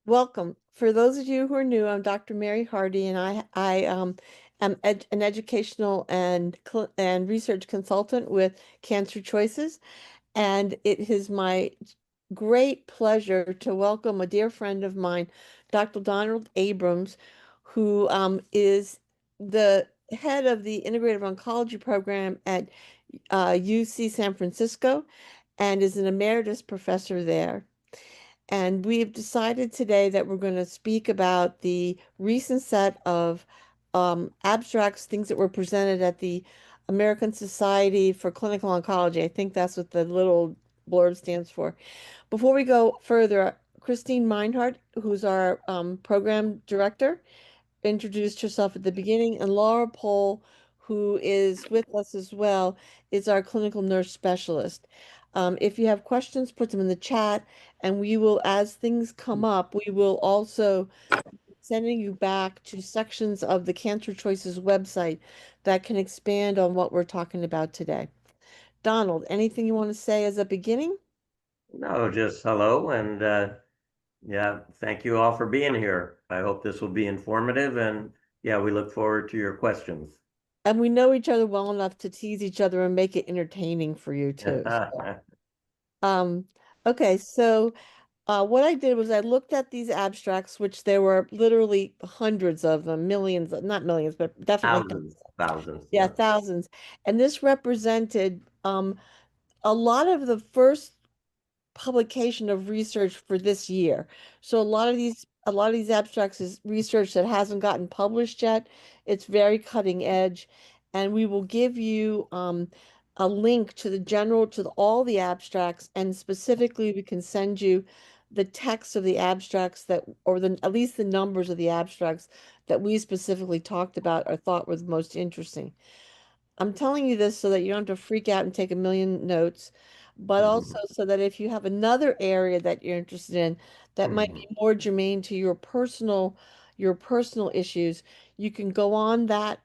Welcome. For those of you who are new, I'm Dr. Mary Hardy, and am an educational and research consultant with Cancer Choices. And it is my great pleasure to welcome a dear friend of mine, Dr. Donald Abrams, who is the head of the Integrative Oncology program at UC San Francisco and is an emeritus professor there. And we've decided today that we're going to speak about the recent set of abstracts, things that were presented at the American Society for Clinical Oncology. I think that's what the little blurb stands for. Before we go further, Christine Meinhardt, who's our program director, introduced herself at the beginning, and Laura Pohl, who is with us as well, is our clinical nurse specialist. If you have questions, put them in the chat, and we will, as things come up, we will also sending you back to sections of the Cancer Choices website that can expand on what we're talking about today. Donald, anything you want to say as a beginning? No, just hello and yeah, thank you all for being here. I hope this will be informative and yeah, we look forward to your questions. And we know each other well enough to tease each other and make it entertaining for you too. Um, okay, so what I did was I looked at these abstracts, which there were literally hundreds of them, millions, not millions, but definitely Thousands, thousands, yeah, yeah. thousands. And this represented a lot of the first publication of research for this year. So a lot of these abstracts is research that hasn't gotten published yet. It's very cutting edge, and we will give you a link to all the abstracts, and specifically we can send you the text of the abstracts that, or the at least the numbers of the abstracts that we specifically talked about or thought were the most interesting. I'm telling you this so that you don't have to freak out and take a million notes, but also Mhm, so that if you have another area that you're interested in that might mhm. be more germane to your personal issues, you can go on that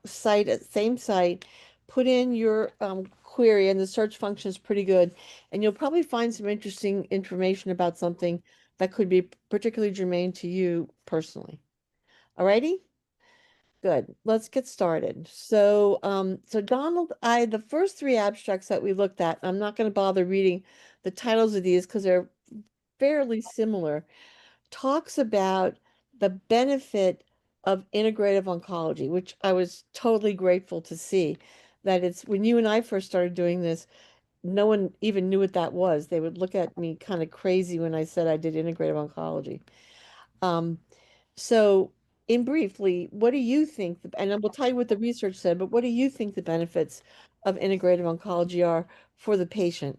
same site, put in your query, and the search function is pretty good, and you'll probably find some interesting information about something that could be particularly germane to you personally. Alrighty? Good. Let's get started. So Donald, the first three abstracts that we looked at, I'm not going to bother reading the titles of these because they're fairly similar, talks about the benefit of integrative oncology, which I was totally grateful to see. That it's when you and I first started doing this, no one even knew what that was. They would look at me kind of crazy when I said I did integrative oncology. Um, so, in briefly, what do you think, and I will tell you what the research said, but what do you think the benefits of integrative oncology are for the patient?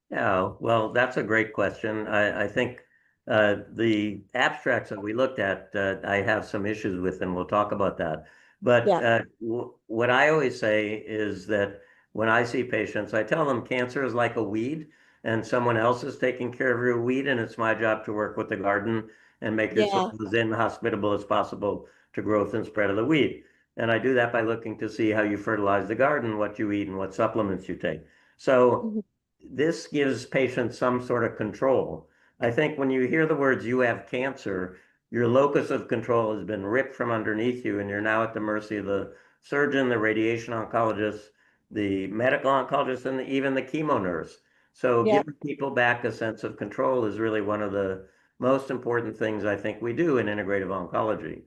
Yeah, well, that's a great question. I think the abstracts that we looked at, I have some issues with, and we'll talk about that. But Yeah, w what I always say is that when I see patients, I tell them cancer is like a weed, and someone else is taking care of your weed, and it's my job to work with the garden and make your soil yeah, as inhospitable as possible to growth and spread of the weed. And I do that by looking to see how you fertilize the garden, what you eat, and what supplements you take. So mhm, this gives patients some sort of control. I think when you hear the words you have cancer, your locus of control has been ripped from underneath you, and you're now at the mercy of the surgeon, the radiation oncologist, the medical oncologist, and even the chemo nurse. So yeah, giving people back a sense of control is really one of the most important things I think we do in integrative oncology.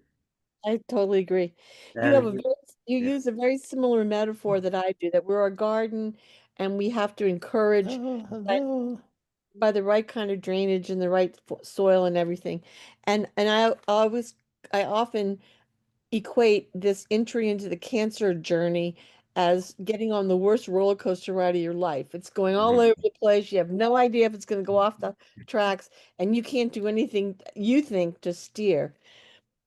I totally agree. You have a And very, you yeah. use a very similar metaphor that I do, that we're a garden and we have to encourage Oh, that hello. by the right kind of drainage and the right soil and everything. And I often equate this entry into the cancer journey as getting on the worst roller coaster ride of your life. It's going all over the place. You have no idea if it's going to go off the tracks, and you can't do anything you think to steer.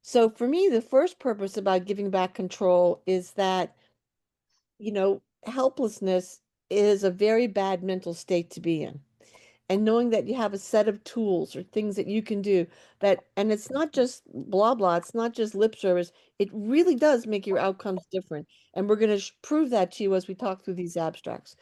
So for me, the first purpose about giving back control is that, helplessness is a very bad mental state to be in, and knowing that you have a set of tools or things that you can do and it's not just blah blah, it's not just lip service, it really does make your outcomes different, and we're going to prove that to you as we talk through these abstracts.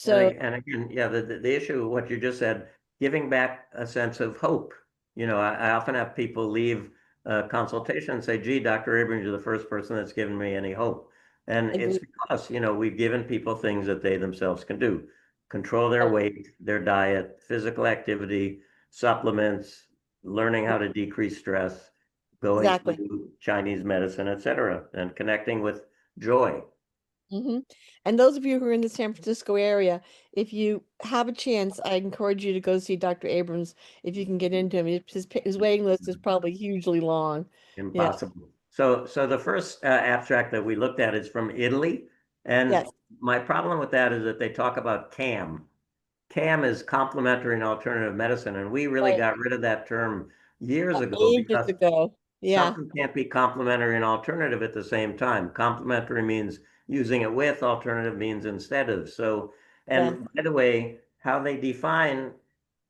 And, So and again, yeah, the issue, what you just said, giving back a sense of hope. I often have people leave a consultation and say, gee, Dr. Abrams, you're the first person that's given me any hope. And it's Agreed. because, we've given people things that they themselves can do. Control their weight, their diet, physical activity, supplements, learning how to decrease stress, going Exactly. to Chinese medicine, et cetera, and connecting with joy. hmm And those of you who are in the San Francisco area, if you have a chance, I encourage you to go see Dr. Abrams if you can get into him. His waiting list is probably hugely long. Yeah. Impossible. So the first abstract that we looked at is from Italy. And Yes. my problem with that is that they talk about CAM. CAM is complementary and alternative medicine. And we really Right. got rid of that term years ago Ages because ago. Yeah. something can't be complementary and alternative at the same time. Complementary means using it with, alternative means instead of. So, Yeah. and by the way, how they define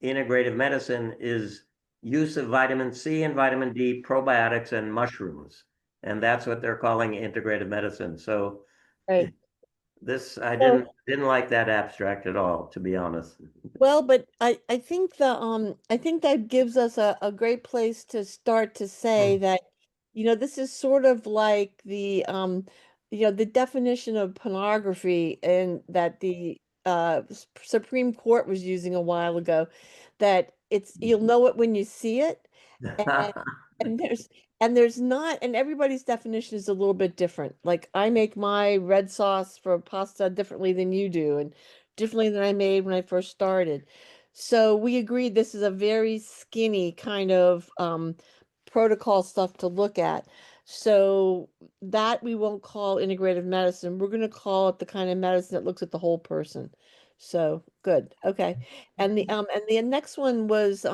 integrative medicine is use of vitamin C and vitamin D, probiotics, and mushrooms. And that's what they're calling integrative medicine. So Right. this, I So didn't like that abstract at all, to be honest. Well, but I think I think that gives us a great place to start to say that, this is sort of like the definition of pornography and that the Supreme Court was using a while ago, that you'll know it when you see it. And and there's there's not, and everybody's definition is a little bit different. Like I make my red sauce for pasta differently than you do, and differently than I made when I first started. So we agreed this is a very skinny kind of protocol stuff to look at. So that we won't call integrative medicine. We're going to call it the kind of medicine that looks at the whole person. So good. Okay. And the next one was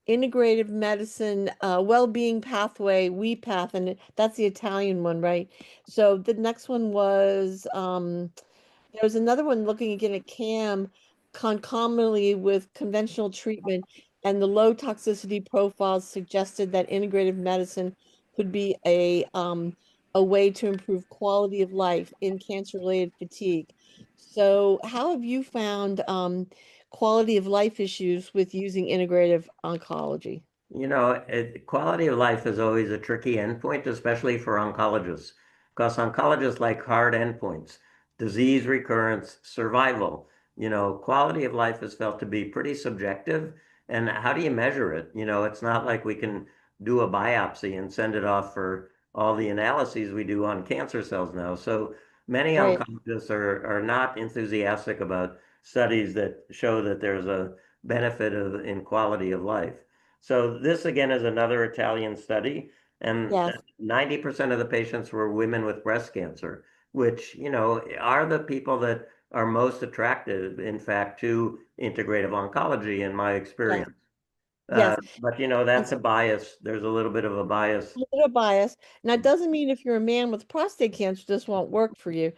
integrative medicine, well-being pathway, WePath, and that's the Italian one, right? So the next one was there was another one looking again at CAM concomitantly with conventional treatment, and the low toxicity profiles suggested that integrative medicine could be a way to improve quality of life in cancer-related fatigue. So, how have you found quality of life issues with using integrative oncology? Quality of life is always a tricky endpoint, especially for oncologists, because oncologists like hard endpoints, disease recurrence, survival. Quality of life is felt to be pretty subjective. And how do you measure it? It's not like we can do a biopsy and send it off for all the analyses we do on cancer cells now. So many Right. oncologists are not enthusiastic about studies that show that there's a benefit in quality of life. So this again is another Italian study, and Yes. 90% of the patients were women with breast cancer, which, are the people that are most attracted, in fact, to integrative oncology in my Yes. experience. Yes. But that's a bias. There's a little bit of a bias. Little bit of bias. Now, it doesn't mean if you're a man with prostate cancer, this won't work for you.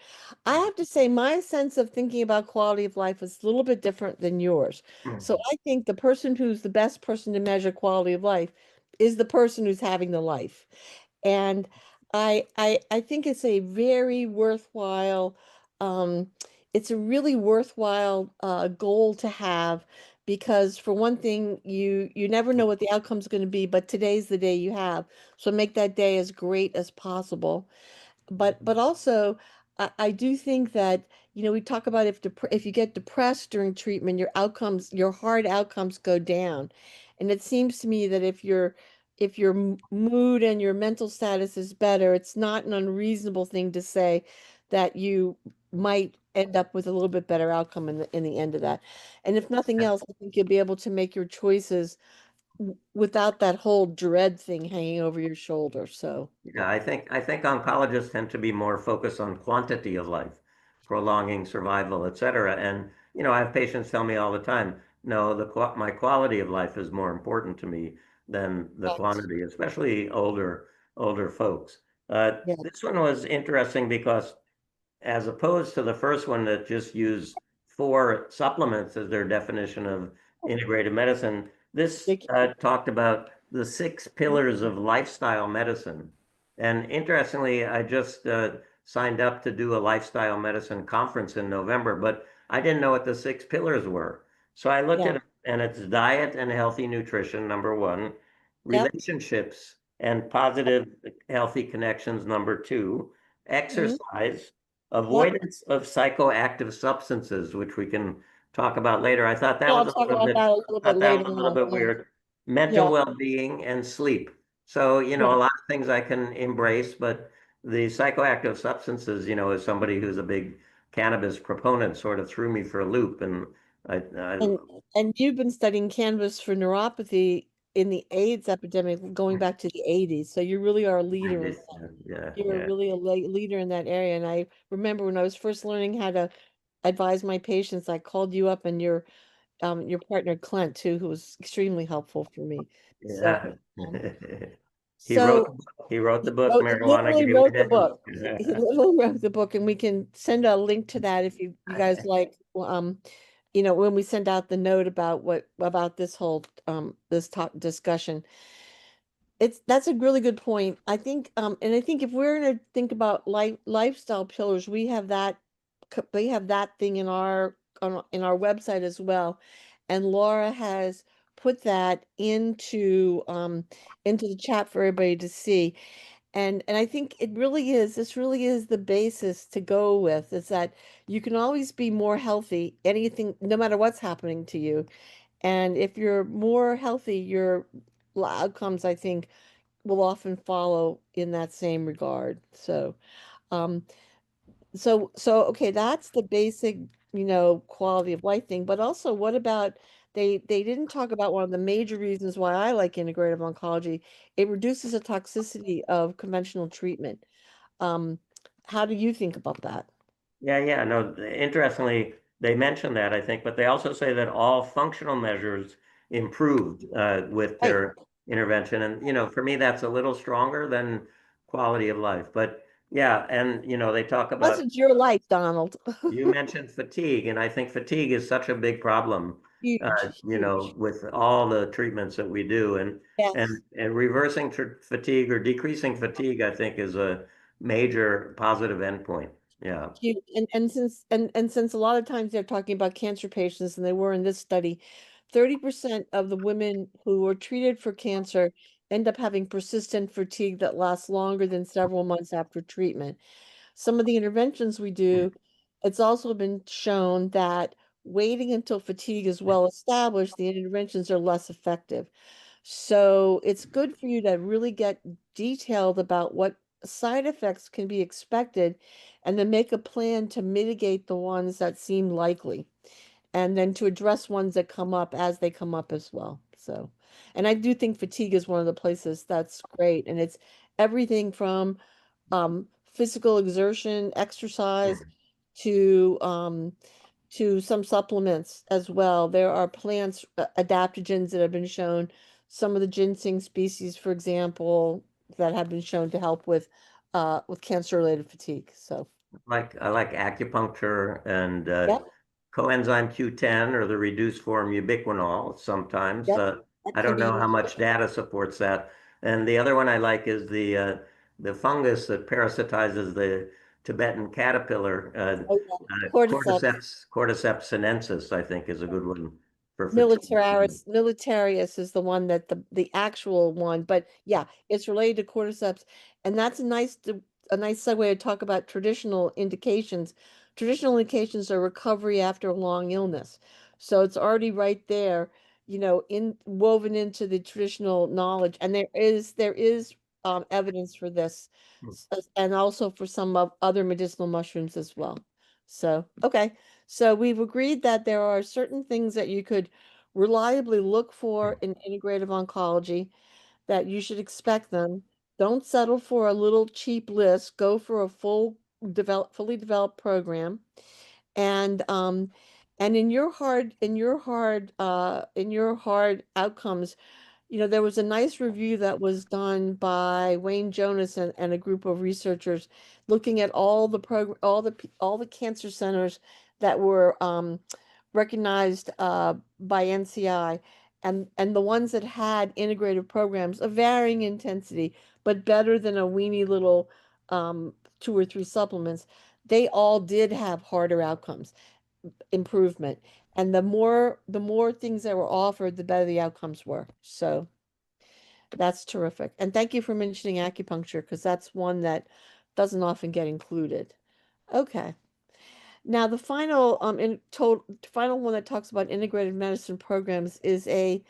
I have to say, my sense of thinking about quality of life is a little bit different than yours. So I think the person who's the best person to measure quality of life is the person who's having the life. And I think it's a very worthwhile, um, it's a really worthwhile goal to have because for one thing, you never know what the outcome's going to be, but today's the day you have. So make that day as great as possible. But also I do think that we talk about if you get depressed during treatment, your hard outcomes go down. And it seems to me that if your mood and your mental status is better, it's not an unreasonable thing to say that you might end up with a little bit better outcome in the end of that. And if nothing else, I think you'll be able to make your choices without that whole dread thing hanging over your shoulder. So, Yeah, I think oncologists tend to be more focused on quantity of life, prolonging survival, et cetera. And I have patients tell me all the time, no, my quality of life is more important to me than the yes, quantity, especially older folks. yes, This one was interesting because as opposed to the first one that just used four supplements as their definition of integrative medicine, this Vicky, talked about the six pillars of lifestyle medicine. And interestingly, I just signed up to do a lifestyle medicine conference in November, but I didn't know what the six pillars were. So I looked at yeah, them and it's diet and healthy nutrition, number one, Yep. relationships and positive healthy connections, number two, Hmm. exercise, Yep. avoidance of psychoactive substances, which we can talk about later. I thought that Yeah, was I'll a talk little about bit, that a little bit thought that later was a little on. bit Yeah. weird. Mental Yeah. well-being and sleep. So, a Yeah. lot of things I can embrace, but the psychoactive substances, as somebody who's a big cannabis proponent, sort of threw me for a loop. And I And and you've been studying cannabis for neuropathy in the AIDS epidemic going back to the 80s. So you really are a I leader in did, that. yeah, You're yeah, really a leader in that area. And I remember when I was first learning how to advise my patients, I called you up and your partner Clint too, who was extremely helpful for me. So yeah. um, He wrote, so he wrote the he book, wrote, he Marijuana literally Gateway wrote the to Health. book. He literally wrote the book, and we can send a link to that if you guys like. When we send out the note about what about this whole this talk discussion. That's a really good point. I think and I think if we're going to think about lifestyle pillars, we have that thing in in our website as well. And Laura has put that into the chat for everybody to see. And I think this really is the basis to go with, is that you can always be more healthy, anything, no matter what's happening to you. And if you're more healthy, your outcomes, I think, will often follow in that same regard. Um, okay, that's the basic, quality of life thing. But also, what about they didn't talk about one of the major reasons why I like integrative oncology. It reduces the toxicity of conventional treatment. Um, how do you think about that? Yeah, yeah. No, interestingly, they mentioned that, I think, but they also say that all functional measures improved with Right. their intervention. And, for me, that's a little stronger than quality of life. But yeah, and, they talk Plus, about, it's your life, Donald. you mentioned fatigue, and I think fatigue is such a big problem, Huge, huge. with all the treatments that we do. And, Yes. and reversing fatigue or decreasing fatigue, I think, is a major positive endpoint. Yeah. Huge. And since a lot of times they're talking about cancer patients, and they were in this study, 30% of the women who were treated for cancer end up having persistent fatigue that lasts longer than several months after treatment. Some of the interventions we do, it's also been shown that waiting until fatigue is well established, the interventions are less effective. So it's good for you to really get detailed about what side effects can be expected and then make a plan to mitigate the ones that seem likely and then to address ones that come up as they come up as well. So, and I do think fatigue is one of the places that's great. And it's everything from physical exertion, exercise, to some supplements as well. There are plants adaptogens that have been shown. Some of the ginseng species, for example, that have been shown to help with cancer-related fatigue. So, I like acupuncture and yep, coenzyme Q10 or the reduced form ubiquinol sometimes. yep, that I can don't be know how used. much data supports that. And the other one I like is the fungus that parasitizes the Tibetan caterpillar, Oh, yeah. Cordyceps. Cordyceps sinensis, I think is a good one for fatigue. Militarius is the one that the actual one, but yeah, it's related to cordyceps, and that's a nice segue to talk about traditional indications. Traditional indications are recovery after a long illness, so it's already right there, in woven into the traditional knowledge, and there is evidence for this, and also for some of other medicinal mushrooms as well. So, okay. So we've agreed that there are certain things that you could reliably look for in integrative oncology, that you should expect them. Don't settle for a little cheap list. Go for a fully developed program. And in your hard outcomes, there was a nice review that was done by Wayne Jonas and a group of researchers looking at all the cancer centers that were recognized by NCI, and the ones that had integrative programs of varying intensity, but better than a weeny little two or three supplements. They all did have harder outcomes improvement. And the more things that were offered, the better the outcomes were. So that's terrific. And thank you for mentioning acupuncture because that's one that doesn't often get included. Okay. Now the final one that talks about integrative medicine programs is the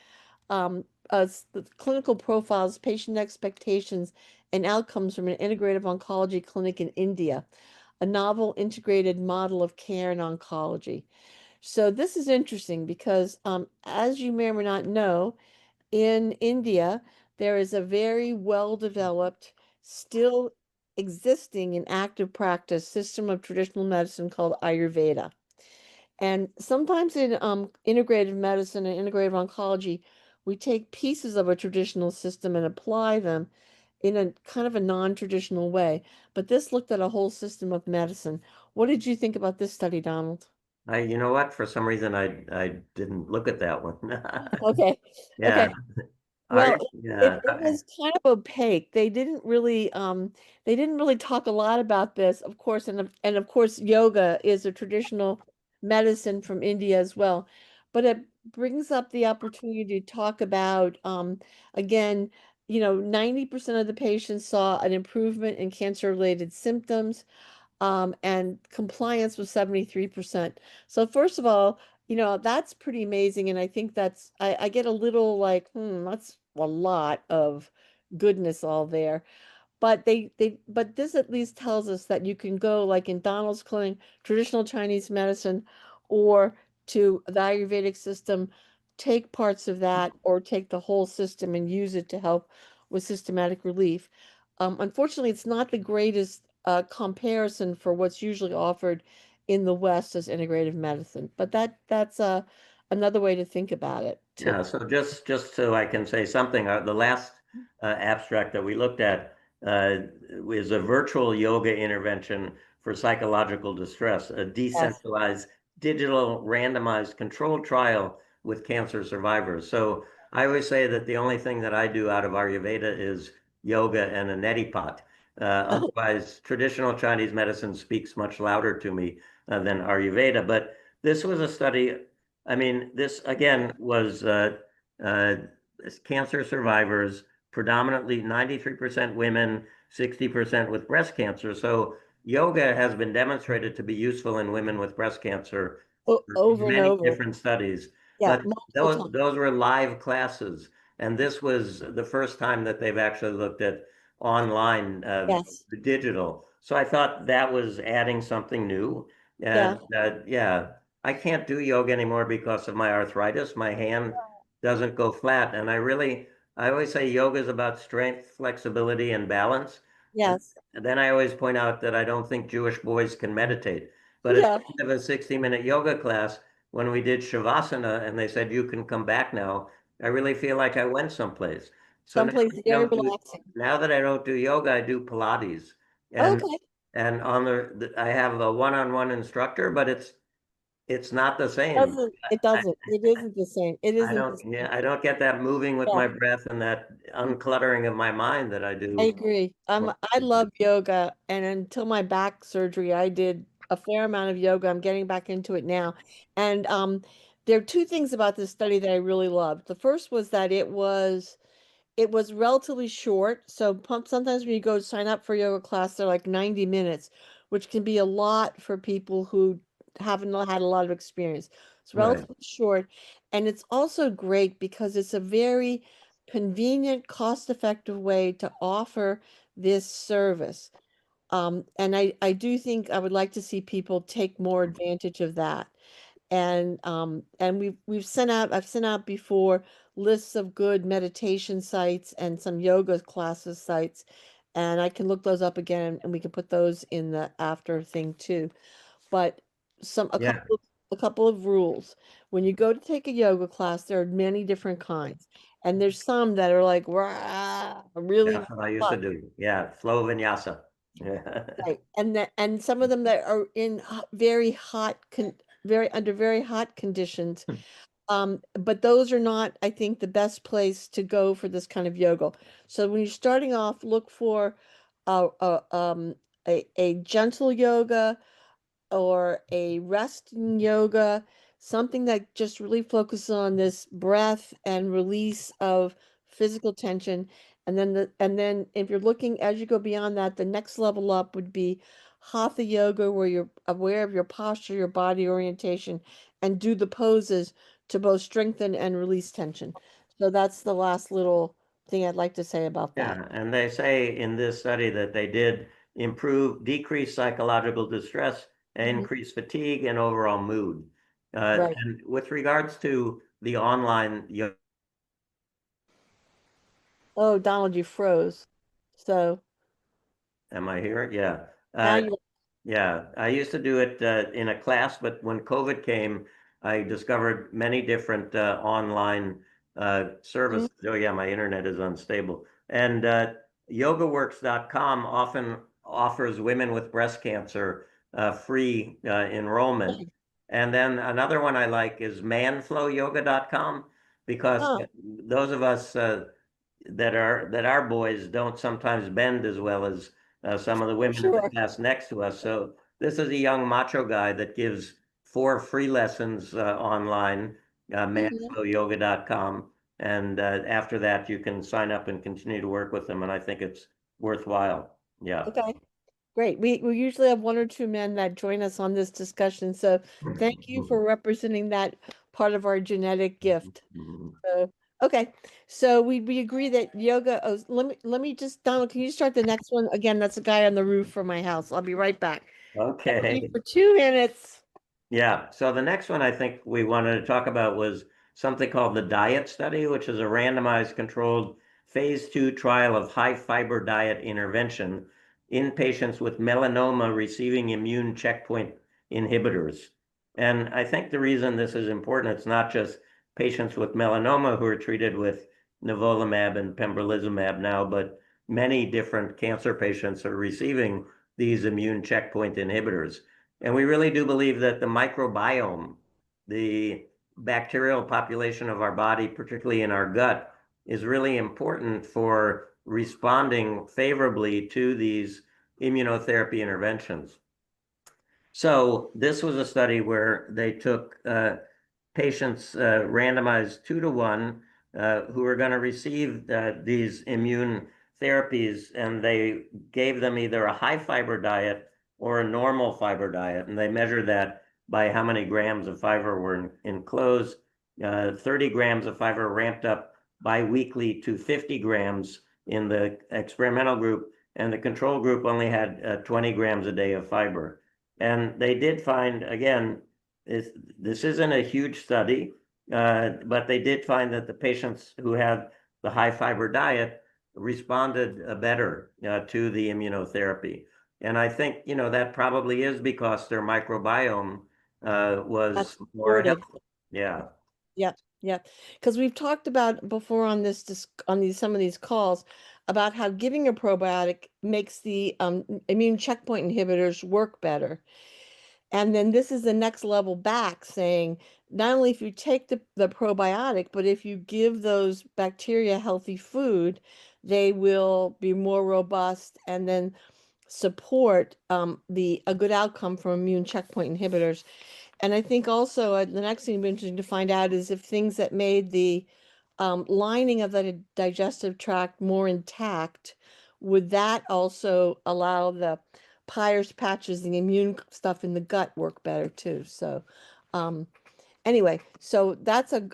clinical profiles, patient expectations, and outcomes from an integrative oncology clinic in India, a novel integrated model of care in oncology. So this is interesting because, as you may or may not know, in India, there is a very well-developed, still existing in active practice system of traditional medicine called Ayurveda. And sometimes in integrative medicine and integrative oncology, we take pieces of a traditional system and apply them in a kind of a non-traditional way. But this looked at a whole system of medicine. What did you think about this study, Donald? You know what? For some reason, I didn't look at that one. Okay. Yeah. Okay. Well, Yeah. it was kind of opaque. They didn't really talk a lot about this, of course, and of course yoga is a traditional medicine from India as well. But it brings up the opportunity to talk about again, 90% of the patients saw an improvement in cancer-related symptoms, and compliance was 73%. So first of all, that's pretty amazing. And I think I get a little like, that's a lot of goodness all there. But but this at least tells us that you can go like in Donald's clinic, traditional Chinese medicine, or to the Ayurvedic system, take parts of that or take the whole system and use it to help with systematic relief. Unfortunately, it's not the greatest comparison for what's usually offered in the West as integrative medicine, but that's another way to think about it too. Yeah, so just so I can say something, the last abstract that we looked at is a virtual yoga intervention for psychological distress, a Yes. decentralized digital randomized controlled trial with cancer survivors. So I always say that the only thing that I do out of Ayurveda is yoga and a neti pot. Otherwise, traditional Chinese medicine speaks much louder to me than Ayurveda. But this was a study. I mean, this again was uh, cancer survivors, predominantly 93% women, 60% with breast cancer. So yoga has been demonstrated to be useful in women with breast cancer in Over and many over. different studies. Yeah, But multiple times. those were live classes, and this was the first time that they've actually looked at online Yes. digital. So I thought that was adding something new. Yeah. And yeah, I can't do yoga anymore because of my arthritis. My hand doesn't go flat. And I always say yoga is about strength, flexibility, and balance. And Yes. then I always point out that I don't think Jewish boys can meditate. But at Yeah. the end of a 60-minute yoga class, when we did Shavasana and they said, you can come back now, I really feel like I went someplace. So Someplace very relaxing. now that I don't do yoga, I do Pilates. And Okay. on I have a one-on-one instructor, but it's not the same. It I, doesn't. It isn't the same. It I isn't the don't, same. yeah, I don't get that moving with Yeah, my breath and that uncluttering of my mind that I I do. agree. I love yoga, and until my back surgery, I did a fair amount of yoga. I'm getting back into it now. And there are two things about this study that I really loved. The first was that it was relatively short. So sometimes when you go sign up for a yoga class, they're like 90 minutes, which can be a lot for people who haven't had a lot of experience. It's Right. relatively short. And it's also great because it's a very convenient, cost-effective way to offer this service. And I do think I would like to see people take more advantage of that. And I've sent out before lists of good meditation sites and some yoga classes sites, and I can look those up again and we can put those in the after thing too. But Yeah. a couple of rules. When you go to take a yoga class, there are many different kinds. And there's some that are like, rah, really That's what I used to tough. do. Yeah. Flow vinyasa. Yeah. Right. And some of them that are in very very under very hot conditions. But those are not, I think, the best place to go for this kind of yoga. So when you're starting off, look for a a gentle yoga or a resting yoga, something that just really focuses on this breath and release of physical tension. And then if you're looking as you go beyond that, the next level up would be hatha yoga, where you're aware of your posture, your body orientation, and do the poses to both strengthen and release tension. So that's the last little thing I'd like to say about that. Yeah, and they say in this study that they did decrease psychological distress, Mhm. increase fatigue, and overall mood. Right. And with regards to the online, Oh, Donald, you froze. So am I here? Yeah. now Uh, you. Yeah, I used to do it in a class, but when COVID came, I discovered many different online Mhm. services. Oh yeah, my internet is unstable. And yogaworks.com often offers women with breast cancer free enrollment. And then another one I like is manflowyoga.com because Oh, those of us that our boys don't sometimes bend as well as some of the women in the sure. class next to us. So this is a young macho guy that gives 4 free lessons online, Mhm. manflowyoga.com. And after that, you can sign up and continue to work with them. And I think it's worthwhile. Yeah. Okay. Great. We usually have one or two men that join us on this discussion. So thank you for representing that part of our genetic gift. So okay. So we agree that yoga. Oh, let me just Donald, can you start the next one? Again, that's a guy on the roof for my house. I'll be right back. Thank you Okay. for 2 minutes. Yeah. So the next one I think we wanted to talk about was something called the diet study, which is a randomized controlled phase 2 trial of high fiber diet intervention in patients with melanoma receiving immune checkpoint inhibitors. And I think the reason this is important, it's not just patients with melanoma who are treated with nivolumab and pembrolizumab now, but many different cancer patients are receiving these immune checkpoint inhibitors. And we really do believe that the microbiome, the bacterial population of our body, particularly in our gut, is really important for responding favorably to these immunotherapy interventions. So this was a study where they took patients randomized 2 to 1 who were going to receive these immune therapies, and they gave them either a high fiber diet or a normal fiber diet, and they measured that by how many grams of fiber were enclosed. 30 grams of fiber ramped up biweekly to 50 grams in the experimental group, and the control group only had 20 grams a day of fiber. And they did find, again, this, this isn't a huge study, but they did find that the patients who had the high fiber diet responded better to the immunotherapy. And I think, that probably is because their microbiome was That's more supportive. healthy. Yeah. Yep, yep. Because we've talked about before on on these some of these calls about how giving a probiotic makes the immune checkpoint inhibitors work better. And then this is the next level back saying not only if you take the probiotic, but if you give those bacteria healthy food, they will be more robust and then support the a good outcome from immune checkpoint inhibitors. And I think also the next thing be interesting to find out is if things that made the lining of the digestive tract more intact, would that also allow the Peyer's patches, the immune stuff in the gut work better too? So, um, anyway, so that's a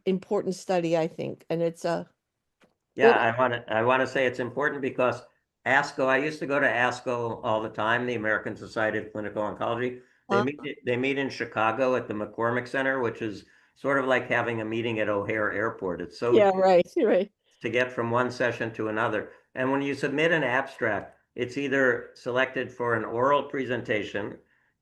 important study, I think, and it's a Yeah, good. I want to say it's important because ASCO, I used to go to ASCO all the time, the American Society of Clinical Oncology. Uh, They meet in Chicago at the McCormick Center, which is sort of like having a meeting at O'Hare Airport. It's so yeah, right, right. to get from one session to another. And when you submit an abstract, it's either selected for an oral presentation,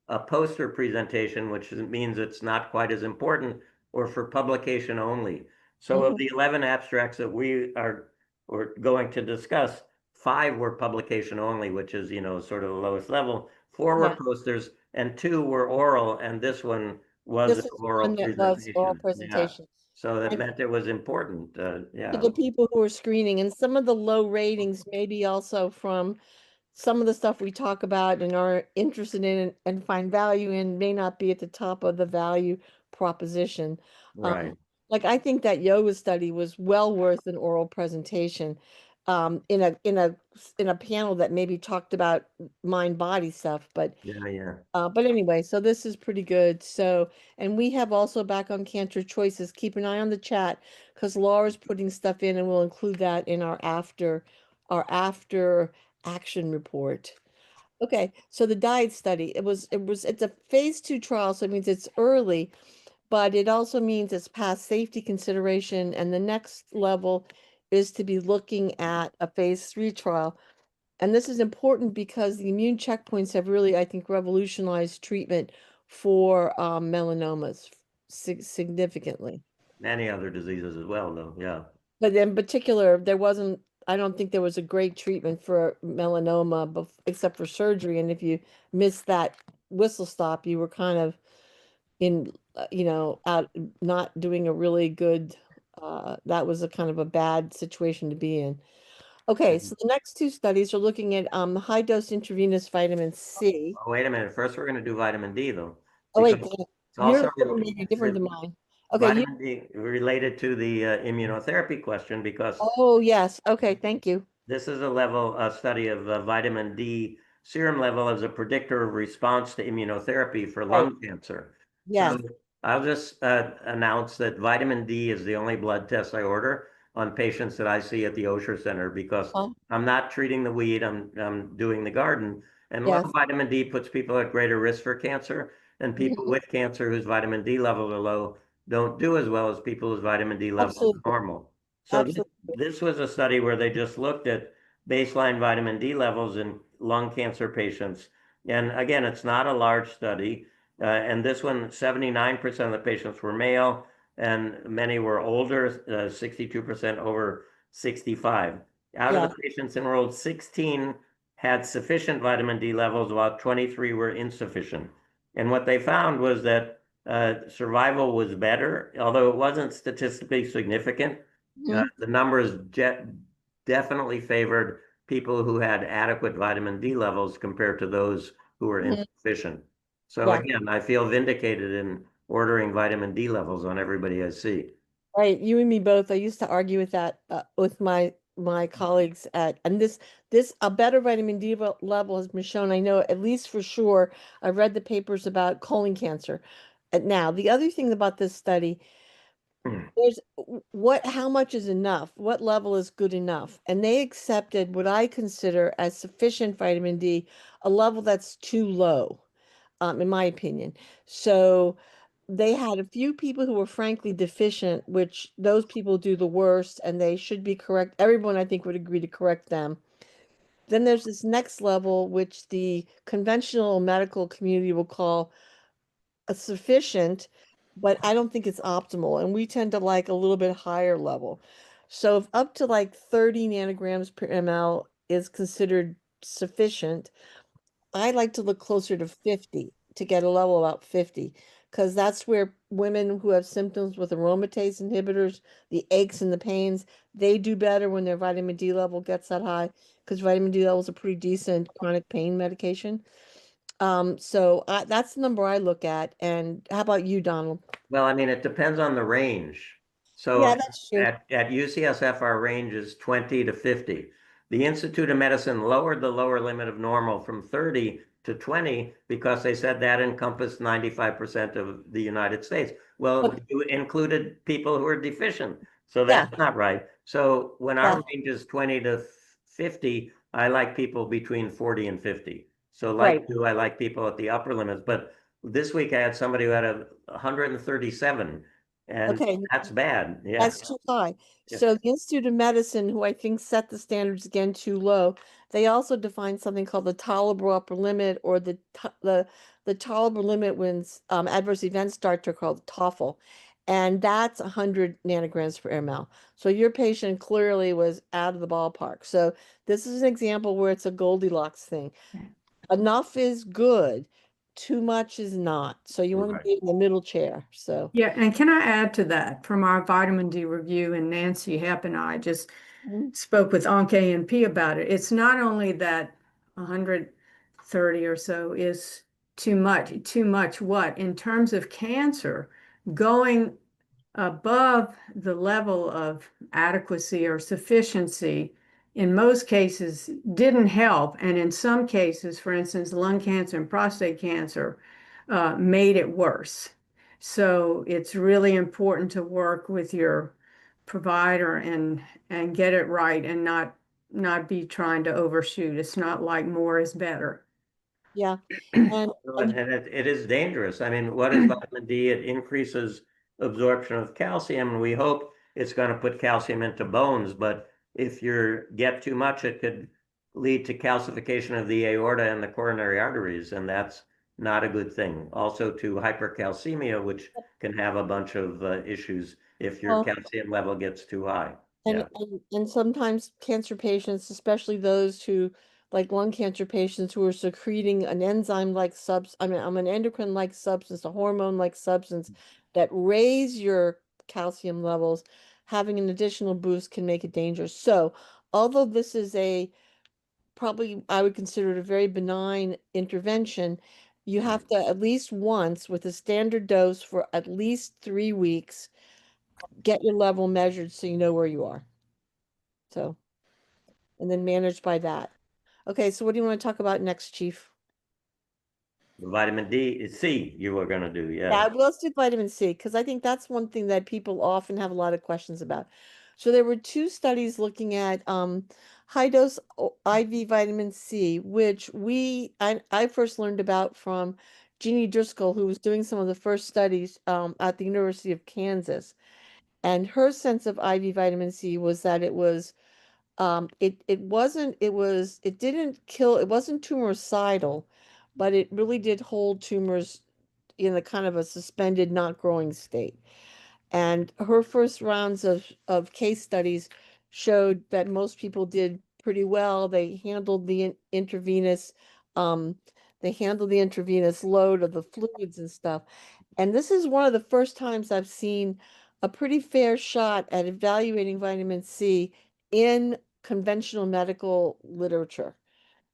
a poster presentation, which means it's not quite as important, or for publication only. So of Hmm. the 11 abstracts that we're going to discuss, 5 were publication only, which is, sort of the lowest level. 4 were Yeah, posters and 2 were oral, and this one was this an is oral one that was oral presentation. Yeah. presentation. So that And meant it was important. to Yeah. the people who are screening, and some of the low ratings maybe also from some of the stuff we talk about and are interested in and find value in may not be at the top of the value proposition. Um, Right. like I think that yoga study was well worth an oral presentation in a panel that maybe talked about mind body stuff, Yeah, yeah. but anyway, so this is pretty good. So, and we have also back on Cancer Choices, keep an eye on the chat because Laura's putting stuff in and we'll include that in our after action report. Okay, so the diet study, it's a phase 2 trial, so it means it's early, but it also means it's past safety consideration, and the next level is to be looking at a phase 3 trial. And this is important because the immune checkpoints have really, I think, revolutionized treatment for melanomas significantly. Many other diseases as well, though. Yeah. But in particular, I don't think there was a great treatment for melanoma except for surgery. And if you missed that whistle stop, you were kind of out not doing a really good, that was a kind of a bad situation to be in. Okay, so the next two studies are looking at high dose intravenous vitamin C. Oh, wait a minute. First, we're going to do vitamin D, though, Oh because wait, it's your also order may be different than mine. Okay, you. vitamin D related to the immunotherapy question, because Oh yes. Okay, thank you. this is a study of vitamin D serum level as a predictor of response to immunotherapy for Right. lung cancer. So Yes. I'll just announce that vitamin D is the only blood test I order on patients that I see at the Osher Center because Oh, I'm not treating the weed, I'm doing the garden. And low yes. vitamin D puts people at greater risk for cancer, and people Mhm. with cancer whose vitamin D levels are low don't do as well as people whose vitamin D levels are Absolutely. normal. So Absolutely. this was a study where they just looked at baseline vitamin D levels in lung cancer patients. And again, it's not a large study. And this one, 79% of the patients were male, and many were older, 62% over 65. Out of Yeah. the patients enrolled, 16 had sufficient vitamin D levels, while 23 were insufficient. And what they found was that survival was better, although it wasn't statistically significant. Mhm. The numbers definitely favored people who had adequate vitamin D levels compared to those who were Mhm. insufficient. So Yeah. again, I feel vindicated in ordering vitamin D levels on everybody I see. Right. You and me both. I used to argue with that with my colleagues and this a better vitamin D level has been shown. I know at least for sure. I've read the papers about colon cancer. Now, the other thing about this study, there's how much is enough? What level is good enough? And they accepted what I consider as sufficient vitamin D, a level that's too low, in my opinion. So they had a few people who were frankly deficient, which those people do the worst, and they should be correct. Everyone, I think, would agree to correct them. Then there's this next level, which the conventional medical community will call a sufficient, but I don't think it's optimal. And we tend to like a little bit higher level. So if up to like 30 nanograms per ml is considered sufficient, I like to look closer to 50 to get a level about 50, because that's where women who have symptoms with aromatase inhibitors, the aches and the pains, they do better when their vitamin D level gets that high, because vitamin D level is a pretty decent chronic pain medication. That's the number I look at. And how about you, Donald? Well, I mean, it depends on the range. Yeah, So that's true. at UCSF, our range is 20 to 50. The Institute of Medicine lowered the lower limit of normal from 30 to 20 because they said that encompassed 95% of the United States. Well, But you included people who are deficient. So yeah, that's not right. So when our yeah, range is 20 to 50, I like people between 40 and 50. So like right. you, I like people at the upper limits. But this week I had somebody who had 137, and Okay. that's bad. Yeah. That's too high. Yeah. So the Institute of Medicine, who I think set the standards again too low, they also define something called the tolerable upper limit, or the tolerable limit when adverse events start to called TOFL, and that's 100 nanograms per ml. So your patient clearly was out of the ballpark. So this is an example where it's a Goldilocks thing. Enough is good, too much is not. So you want to Right. be in the middle chair. So. Yeah, and can I add to that from our vitamin D review, and Nancy Hepp and I just Mhm. spoke with Onc A&P about it. It's not only that 130 or so is too much. Too much what? In terms of cancer, going above the level of adequacy or sufficiency in most cases didn't help. And in some cases, for instance, lung cancer and prostate cancer, made it worse. So it's really important to work with your provider and get it right and not be trying to overshoot. It's not like more is better. Yeah. And, And it is dangerous. I mean, what is vitamin D? It increases absorption of calcium, and we hope it's going to put calcium into bones. But if you get too much, it could lead to calcification of the aorta and the coronary arteries, and that's not a good thing. Also to hypercalcemia, which can have a bunch of issues if your well, calcium level gets too high. And, Yeah. and sometimes cancer patients, especially those who, like lung cancer patients who are secreting an enzyme-like I mean, I'm an endocrine-like substance, a hormone-like substance that raise your calcium levels, having an additional boost can make it dangerous. So, although this is probably I would consider it a very benign intervention, you have to at least once with a standard dose for at least 3 weeks, get your level measured so you know where you are. So and then managed by that. Okay, so what do you want to talk about next, Chief? Vitamin D, C, you were going to do, yeah. Yeah, let's do vitamin C because I think that's one thing that people often have a lot of questions about. So there were two studies looking at high dose IV vitamin C, which I first learned about from Jeannie Driscoll, who was doing some of the first studies at the University of Kansas. And her sense of IV vitamin C was that it didn't kill, it wasn't tumoricidal, but it really did hold tumors in a kind of a suspended, not growing state. And her first rounds of case studies showed that most people did pretty well. Um, they handled the intravenous load of the fluids and stuff. And this is one of the first times I've seen a pretty fair shot at evaluating vitamin C in conventional medical literature.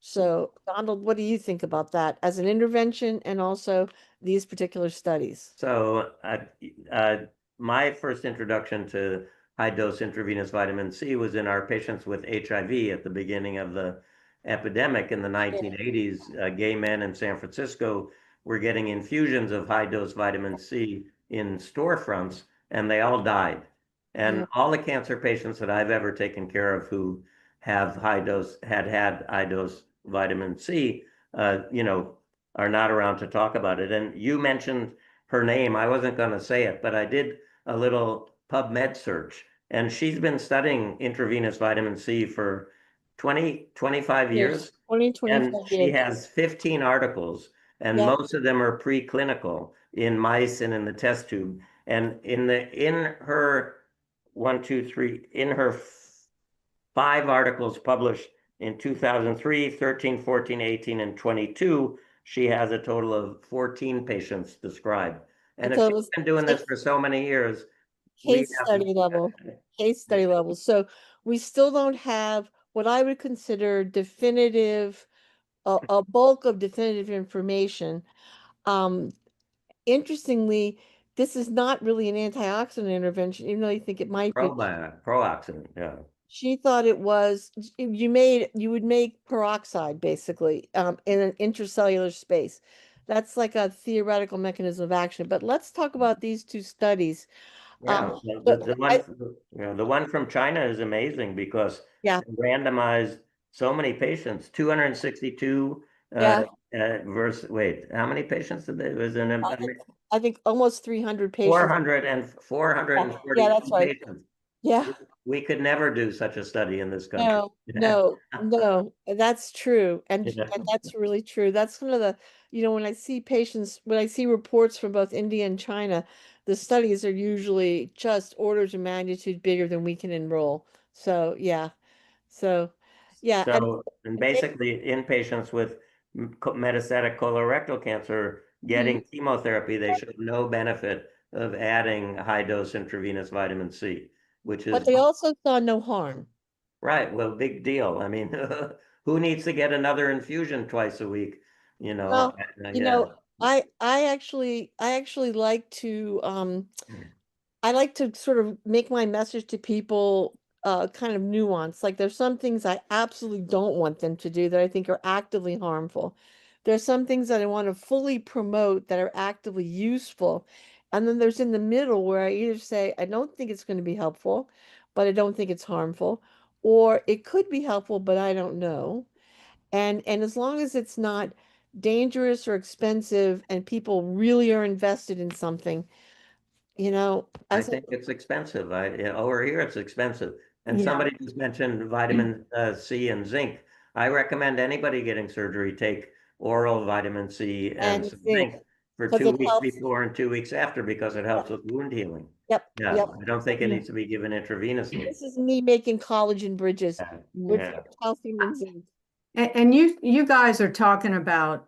So, Donald, what do you think about that as an intervention and also these particular studies? So uh, my first introduction to high dose intravenous vitamin C was in our patients with HIV at the beginning of the epidemic in the 1980s. Gay men in San Francisco were getting infusions of high dose vitamin C in storefronts, and they all died. Yeah. And all the cancer patients that I've ever taken care of who have had high dose vitamin C, you know, are not around to talk about it. And you mentioned her name. I wasn't going to say it, but I did a little PubMed search, and she's been studying intravenous vitamin C for 20, 25 Years, years. 20, And 25 she years. has 15 articles, and Yeah. most of them are preclinical in mice and in the test tube. And in her one, two, three, in her 5 articles published in 2003, 13, 14, 18, and 22, she has a total of 14 patients described. And if So it she's was been doing this case, for so many years, we case have, study level, case study level. So we still don't have what I would consider a bulk of definitive information. Um, Interestingly, this is not really an antioxidant intervention, even though you think it might be. pro-oxidant, yeah. She thought it was you would make peroxide basically in an intracellular space. That's like a theoretical mechanism of action. But let's talk about these two studies. Yeah, So the one from China is amazing because yeah, they randomized so many patients, 262 yeah. versus, wait, how many patients did they, it was an I think I think almost 300 patients. 400 and Yeah, yeah, that's 442 right. patients. Yeah. We could never do such a study in this country. No, no, no, that's true. And that's really true. That's one of when I see when I see reports from both India and China, the studies are usually just orders of magnitude bigger than we can enroll. So, yeah. So, yeah. And basically in patients with metastatic colorectal cancer Mhm. getting chemotherapy, they showed no benefit of adding high dose intravenous vitamin C, which But is they also saw no harm. right. Well, big deal. I mean, who needs to get another infusion twice a week? You know, Well, yeah. I actually like to I like to sort of make my message to people kind of nuanced. Like there's some things I absolutely don't want them to do that I think are actively harmful. There's some things that I want to fully promote that are actively useful. And then there's in the middle where I either say I don't think it's going to be helpful, but I don't think it's harmful, or it could be helpful, but I don't know. And as long as it's not dangerous or expensive and people really are invested in something, I I say, think it's expensive. Over here it's expensive. And Yeah. somebody just mentioned vitamin C and zinc. I recommend anybody getting surgery take oral vitamin C and and some zinc, zinc for because 2 weeks it helps. before and 2 weeks after because it Yep, helps with wound healing. yep, Yeah, yep. I don't think it Yeah. needs to be given intravenously. This is me making collagen bridges Yeah, with yeah, calcium and zinc. And you guys are talking about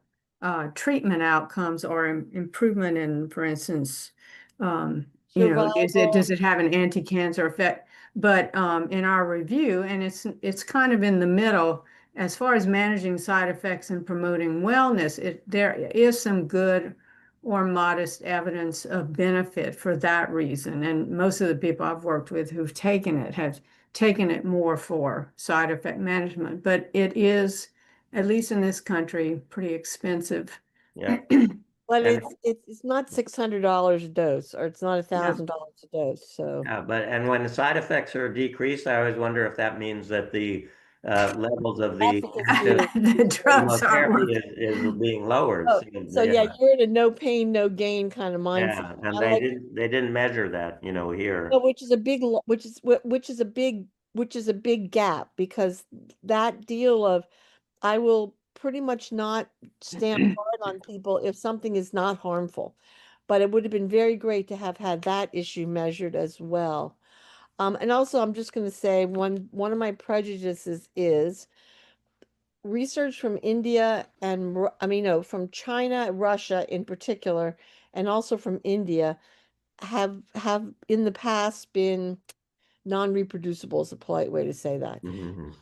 treatment outcomes or improvement in, for instance, Survival. does it have an anti-cancer effect? But in our review, and it's kind of in the middle as far as managing side effects and promoting wellness, there is some good or modest evidence of benefit for that reason. And most of the people I've worked with who've taken it have taken it more for side effect management, but it is, at least in this country, pretty expensive. yeah. But And it's not $600 a dose, or it's not a Yeah. $1,000 a dose. So and when the side effects are decreased, I always wonder if that means that the levels of the efficacy active is The drugs aren't chemotherapy working. is being lowered. oh, So, so yeah, yeah, you're in a no pain, no gain kind of mindset. yeah, and I like they didn't measure that, no, here. which is a big, which is a big gap because that deal of I will pretty much not stand hard on people if something is not harmful. But it would have been very great to have had that issue measured as well. And also, I'm just going to say one of my prejudices is research from India and I mean, no, from China, Russia in particular, and also from India have in the past been non-reproducible is a polite way to say that. Mhm.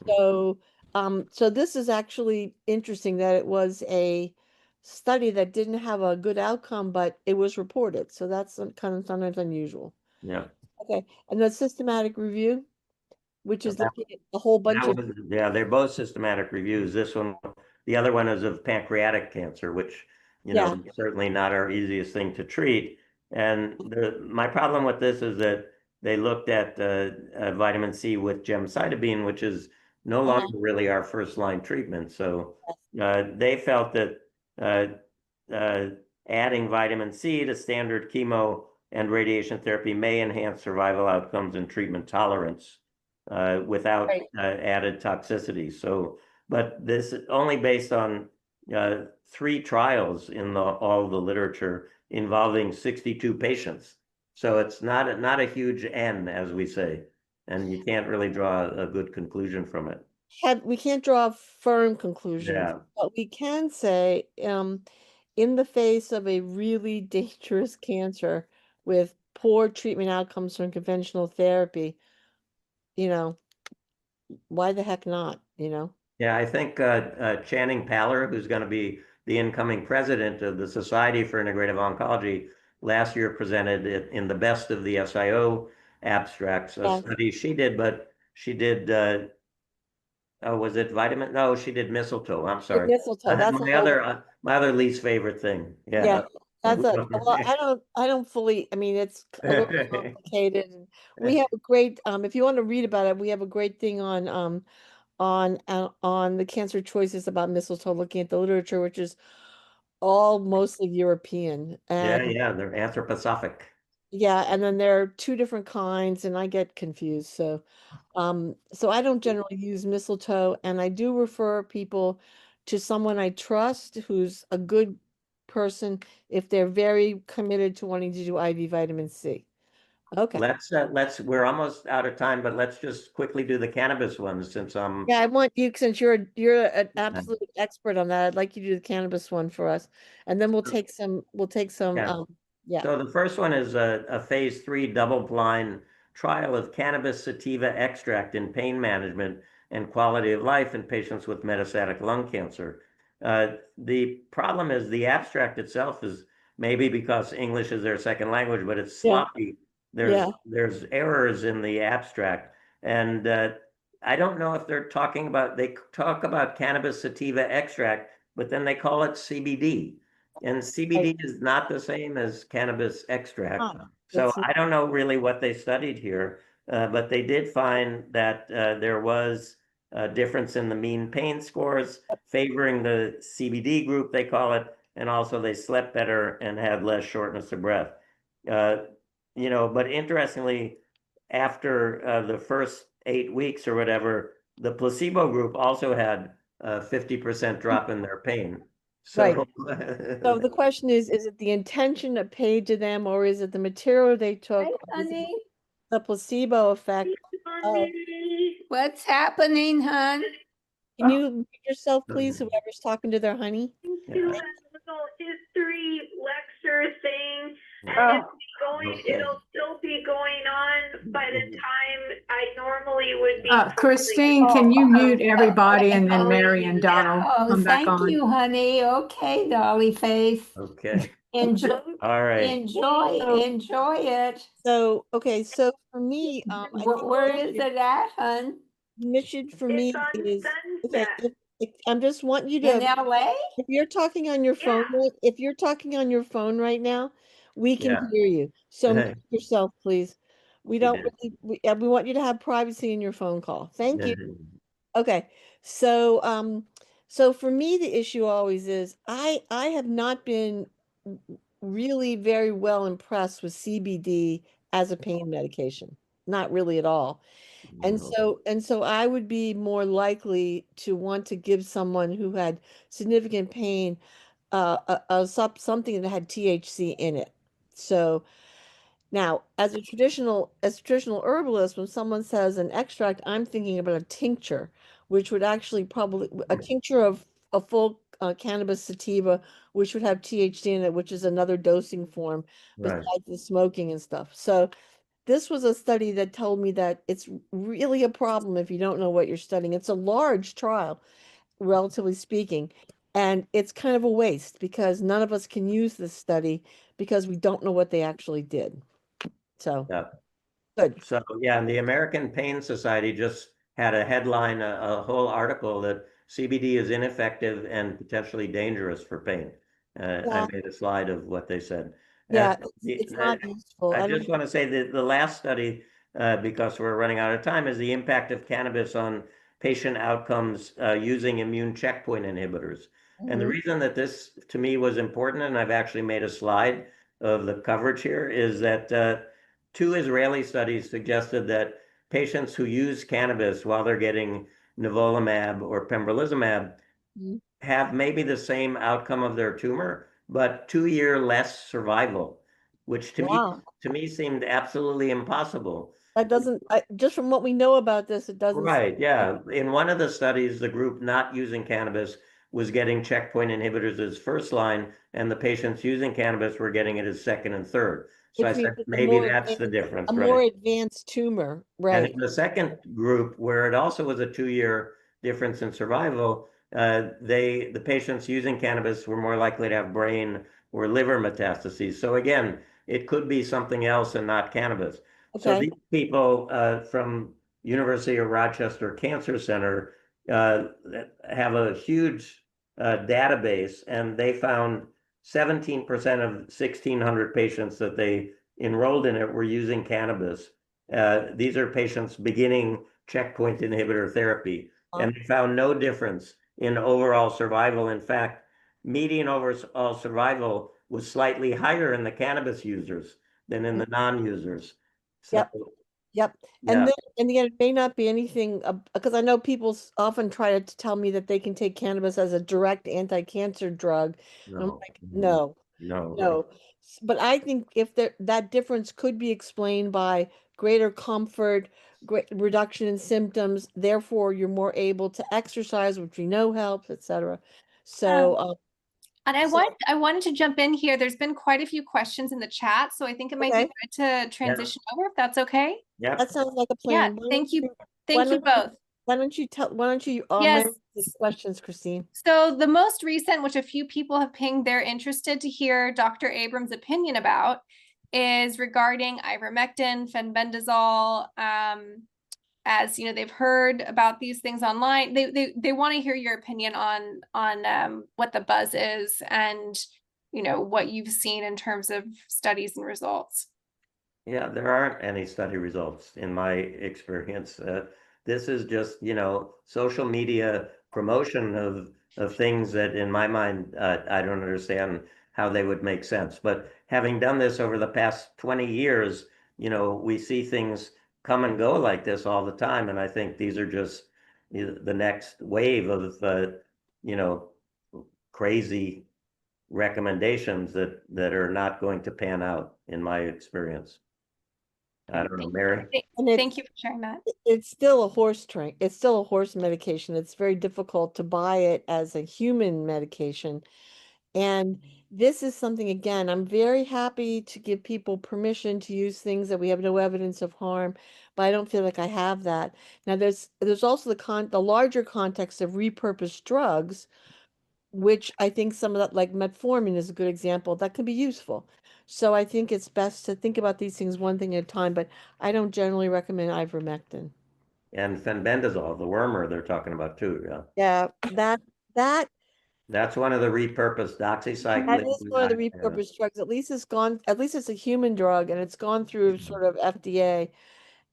So this is actually interesting that it was a study that didn't have a good outcome, but it was reported. So that's kind of sometimes unusual. Yeah. Okay, and the systematic review, which So is looking at a whole bunch that of, was, yeah, they're both systematic reviews. This one, the other one is of pancreatic cancer, which, yeah, certainly not our easiest thing to treat. And my problem with this is that they looked at vitamin C with gemcitabine, which is no uh-huh, longer really our first line treatment. So they felt that uh, uh, adding vitamin C to standard chemo and radiation therapy may enhance survival outcomes and treatment tolerance without right. added toxicity. So, but this is only based on 3 trials in all the literature involving 62 patients. So it's not a huge N, as we say, and you can't really draw a good conclusion from it. We can't draw firm conclusions, Yeah. but we can say, in the face of a really dangerous cancer with poor treatment outcomes from conventional therapy, you know, why the heck not, Yeah, I think Channing Paller, who's going to be the incoming president of the Society for Integrative Oncology, last year presented it in the best of the SIO abstracts, a Yes, study she did, but she did, oh, was it vitamin? No, she did mistletoe. I'm with sorry. mistletoe, that's a whole, My other least favorite thing. yeah, Yeah. that's a lot. I don't fully, I mean, it's a little complicated. And we have a great, if you want to read about it, we have a great thing on the cancer choices about mistletoe, looking at the literature, which is all mostly European. Yeah, And yeah, they're anthroposophic. yeah, and then there are two different kinds, and I get confused. So I don't generally use mistletoe, and I do refer people to someone I trust who's a good person if they're very committed to wanting to do IV vitamin C. Okay. We're almost out of time, but let's just quickly do the cannabis ones since Yeah, I want you, since you're an absolute expert on that, I'd like you to do the cannabis one for us. And then we'll take some yeah. yeah. So the first one is a phase 3 double-blind trial of cannabis sativa extract in pain management and quality of life in patients with metastatic lung cancer. The problem is the abstract itself is maybe because English is their second language, but it's Yeah. sloppy. Yeah. There's errors in the abstract, and I don't know if they talk about cannabis sativa extract, but then they call it CBD. And CBD is not the same as cannabis extract. So I don't know really what they studied here, but they did find that there was a difference in the mean pain scores favoring the CBD group, they call it, and also they slept better and had less shortness of breath. But interestingly, after the first 8 weeks or whatever, the placebo group also had a 50% drop in their pain. Right. So, So the question is it the intention that paid to them, or is it the material they took, Hi, or is it honey. the placebo effect of, What's happening, hon? can you mute yourself, please, whoever's talking to their honey? Yeah. Do a little history lecture thing, and Okay. it'll still be going on by the time I normally would be. Christine, can you mute everybody and then Mary and Donald Oh, come back thank on? you, honey. Okay, dolly face. Okay. Enjoy, All right. enjoy it. So, okay, so for me, I think Where is it at, hun? the mission for me It's on is, okay, Sunset. I'm just want you In to, LA? if you're talking on your phone, if you're talking on your phone right now, we can Yeah. hear you. So Hey. mute yourself, please. We She don't did. really, we want you to have privacy in your phone call. Thank you. Yeah. Okay. So so for me the issue always is I have not been really very well impressed with CBD as a pain medication. Not really at all. And so I would be more likely to want to give someone who had significant pain something that had THC in it. So now, as a traditional herbalist, when someone says an extract, I'm thinking about a tincture, which would actually probably a tincture of a full cannabis sativa, which would have THC in it, which is another dosing form Right. besides the smoking and stuff. So this was a study that told me that it's really a problem if you don't know what you're studying. It's a large trial, relatively speaking, and it's kind of a waste because none of us can use this study because we don't know what they actually did. So Yeah. good. So yeah, and the American Pain Society just had a headline, a whole article that CBD is ineffective and potentially dangerous for pain. I Yeah, made a slide of what they said. yeah, it's not useful. I I just don't. want to say that the last study, because we're running out of time, is the impact of cannabis on patient outcomes using immune checkpoint inhibitors. And the Mhm. reason that this to me was important, and I've actually made a slide of the coverage here, is that two Israeli studies suggested that patients who use cannabis while they're getting nivolumab or pembrolizumab Mhm. have maybe the same outcome of their tumor, but 2 year less survival, which Wow, to me seemed absolutely impossible. that doesn't. Just from what we know about this, it doesn't. Right, yeah. In one of the studies, the group not using cannabis was getting checkpoint inhibitors as first line, and the patients using cannabis were getting it as second and third. So I Which means said, it's maybe that's the a difference, more right? advanced tumor, And right? in the second group, where it also was a 2 year difference in survival, the patients using cannabis were more likely to have brain or liver metastases. So again, it could be something else and not cannabis. So Okay. these people from University of Rochester Cancer Center have a huge database, and they found 17% of 1,600 patients that they enrolled in it were using cannabis. These are patients beginning checkpoint inhibitor therapy, and they found no difference in overall survival. In fact, median overall survival was slightly higher in the cannabis users than in the non-users. So, Yep. Yep. yeah, And again, it may not be anything because I know people often try to tell me that they can take cannabis as a direct anti-cancer drug. And I'm no, like, no, no, no. But I think if that difference could be explained by greater comfort, great reduction in symptoms, therefore you're more able to exercise, which we know helps, etc. So, And so I wanted to jump in here. There's been quite a few questions in the chat, so I think it might be okay, good to transition over if that's okay. Yep. That sounds like a Yeah, plan. thank you. Why Thank you don't you, both. why don't you Yes. answer these questions, Christine? So the most recent, which a few people have pinged, they're interested to hear Dr. Abrams' opinion about, is regarding ivermectin, fenbendazole. As you know, they've heard about these things online. They want to hear your opinion on what the buzz is and what you've seen in terms of studies and results. Yeah, there aren't any study results in my experience. This is just, social media promotion of things that in my mind, I don't understand how they would make sense. But having done this over the past 20 years, we see things come and go like this all the time. And I think these are just the next wave of, crazy recommendations that are not going to pan out in my experience. I don't know, Mary. And Thank you for sharing that. it's still a horse train. It's still a horse medication. It's very difficult to buy it as a human medication. And this is something, again, I'm very happy to give people permission to use things that we have no evidence of harm, but I don't feel like I have that. Now, there's also the larger context of repurposed drugs, which I think some of that, like metformin is a good example, that can be useful. So I think it's best to think about these things one thing at a time, but I don't generally recommend ivermectin. And fenbendazole, the wormer they're talking about too, yeah. Yeah, that That's one of the repurposed that doxycycline. is one of the repurposed drugs. At least it's a human drug and it's gone through sort of FDA.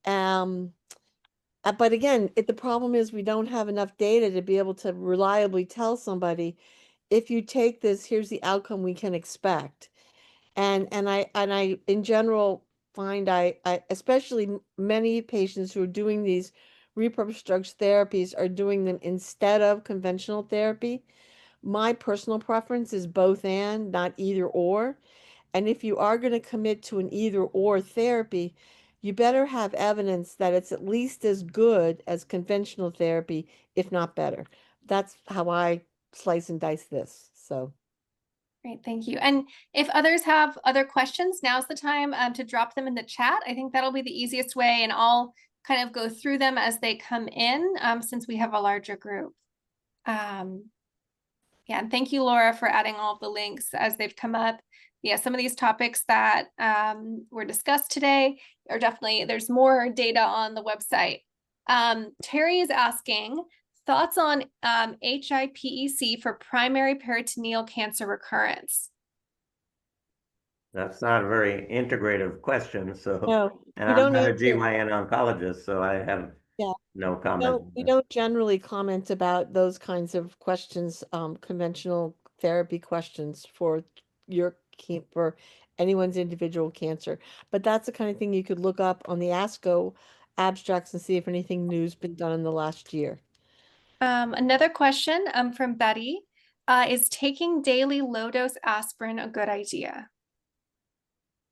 Um, but again, the problem is we don't have enough data to be able to reliably tell somebody, if you take this, here's the outcome we can expect. And I in general find I especially many patients who are doing these repurposed drugs therapies are doing them instead of conventional therapy. My personal preference is both and, not either or. And if you are going to commit to an either or therapy, you better have evidence that it's at least as good as conventional therapy, if not better. That's how I slice and dice this. So. Great, thank you. And if others have other questions, now's the time to drop them in the chat. I think that'll be the easiest way, and I'll kind of go through them as they come in, since we have a larger group. Yeah, and thank you, Laura, for adding all of the links as they've come up. Yeah, some of these topics that were discussed today are definitely, there's more data on the website. Terry is asking, thoughts on HIPEC for primary peritoneal cancer recurrence? That's not a very integrative question, so, No, and we I'm don't not a answer. GYN oncologist, so I have Yeah. no comment. We don't generally comment about those kinds of questions, conventional therapy questions for for anyone's individual cancer. But that's the kind of thing you could look up on the ASCO abstracts and see if anything new's been done in the last year. Another question from Betty, is taking daily low-dose aspirin a good idea?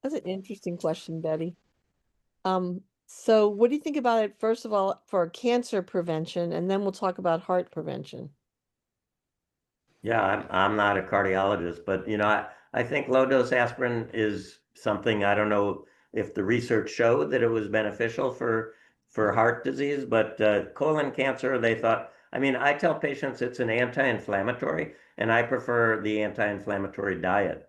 That's an interesting question, Betty. So what do you think about it, first of all, for cancer prevention, and then we'll talk about heart prevention? Yeah, I'm not a cardiologist, but I think low dose aspirin is something. I don't know if the research showed that it was beneficial for heart disease, but colon cancer, they thought. I mean, I tell patients it's an anti-inflammatory, and I prefer the anti-inflammatory diet.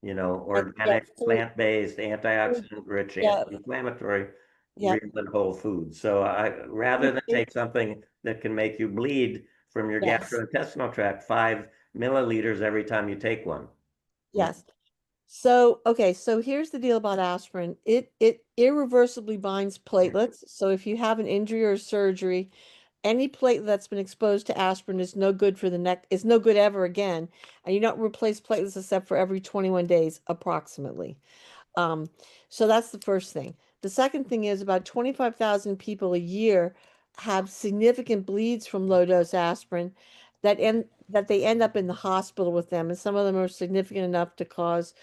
Organic, So, plant-based, antioxidant-rich, yeah, anti-inflammatory, yeah. real and whole food. So I rather than take something that can make you bleed from your Yes. gastrointestinal tract, 5 milliliters every time you take one. Yes. So, okay, so here's the deal about aspirin. It irreversibly binds platelets. So if you have an injury or surgery, any platelet that's been exposed to aspirin is no good for the neck, is no good ever again. And you don't replace platelets except for every 21 days, approximately. Um, so that's the first thing. The second thing is about 25,000 people a year have significant bleeds from low dose aspirin that they end up in the hospital with them, and some of them are significant enough to cause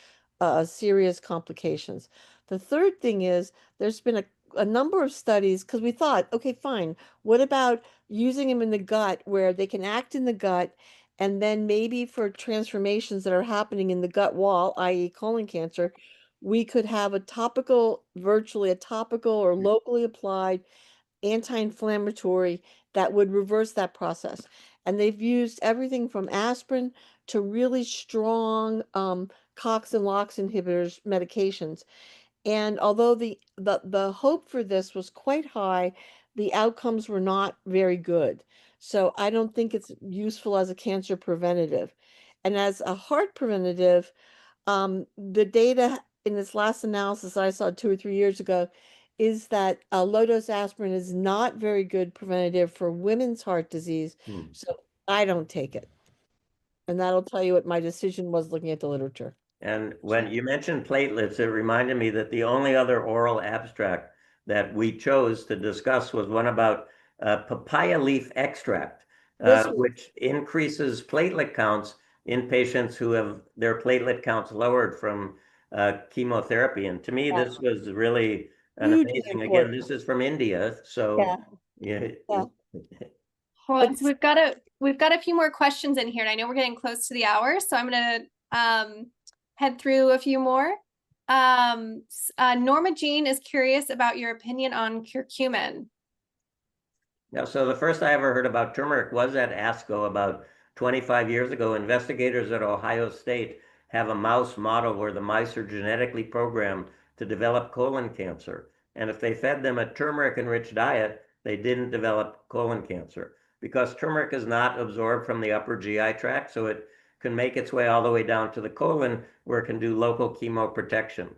serious complications. The third thing is there's been a number of studies because we thought, okay, fine, what about using them in the gut where they can act in the gut, and then maybe for transformations that are happening in the gut wall, i.e., colon cancer, we could have a topical, virtually a topical or locally applied anti-inflammatory that would reverse that process. And they've used everything from aspirin to really strong COX and LOX inhibitors medications. And although the hope for this was quite high, the outcomes were not very good. So I don't think it's useful as a cancer preventative. And as a heart preventative, the data in this last analysis I saw 2 or 3 years ago is that low-dose aspirin is not very good preventative for women's heart disease. So I don't take it. And that'll tell you what my decision was looking at the literature. And when you mentioned platelets, it reminded me that the only other oral abstract that we chose to discuss was one about papaya leaf extract, which increases platelet counts in patients who have their platelet counts lowered from chemotherapy. And to me, this was really an amazing, again, this is from India. So yeah. Well, so we've got a few more questions in here, and I know we're getting close to the hour, so I'm gonna head through a few more. Norma Jean is curious about your opinion on curcumin. Yeah, so the first I ever heard about turmeric was at ASCO about 25 years ago. Investigators at Ohio State have a mouse model where the mice are genetically programmed to develop colon cancer. And if they fed them a turmeric-enriched diet, they didn't develop colon cancer because turmeric is not absorbed from the upper GI tract, so it can make its way all the way down to the colon where it can do local chemoprotection.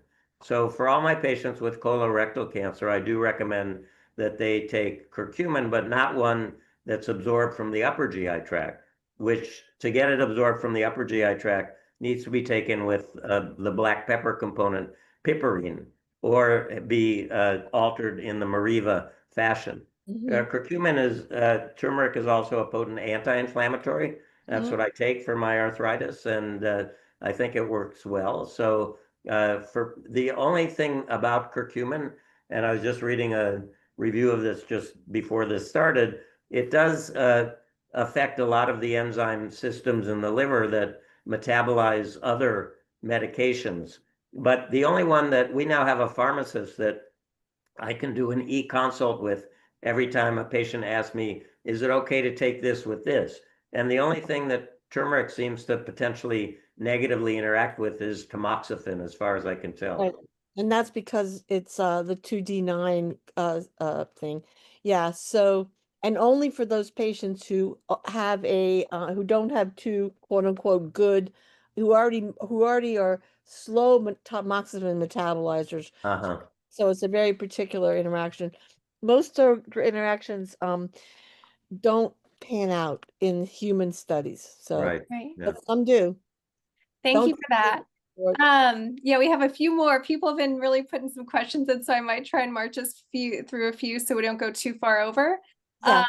So for all my patients with colorectal cancer, I do recommend that they take curcumin, but not one that's absorbed from the upper GI tract, which to get it absorbed from the upper GI tract needs to be taken with the black pepper component, piperine, or be altered in the Mariva fashion. Curcumin is, turmeric is also a potent anti-inflammatory. That's what I take for my arthritis, and I think it works well. So for the only thing about curcumin, and I was just reading a review of this just before this started, it does affect a lot of the enzyme systems in the liver that metabolize other medications. But the only one that we now have a pharmacist that I can do an e-consult with every time a patient asks me, is it okay to take this with this? And the only thing that turmeric seems to potentially negatively interact with is tamoxifen, as far as I can tell. Right. And that's because it's the 2D9 thing. Yeah, so and only for those patients who have a who don't have two quote unquote good who already are slow tamoxifen metabolizers. So it's a very particular interaction. Most interactions don't pan out in human studies. So Right. but some do. Thank you for that. Yeah, we have a few more. People have been really putting some questions in, so I might try and march us through a few so we don't go too far over. Yeah.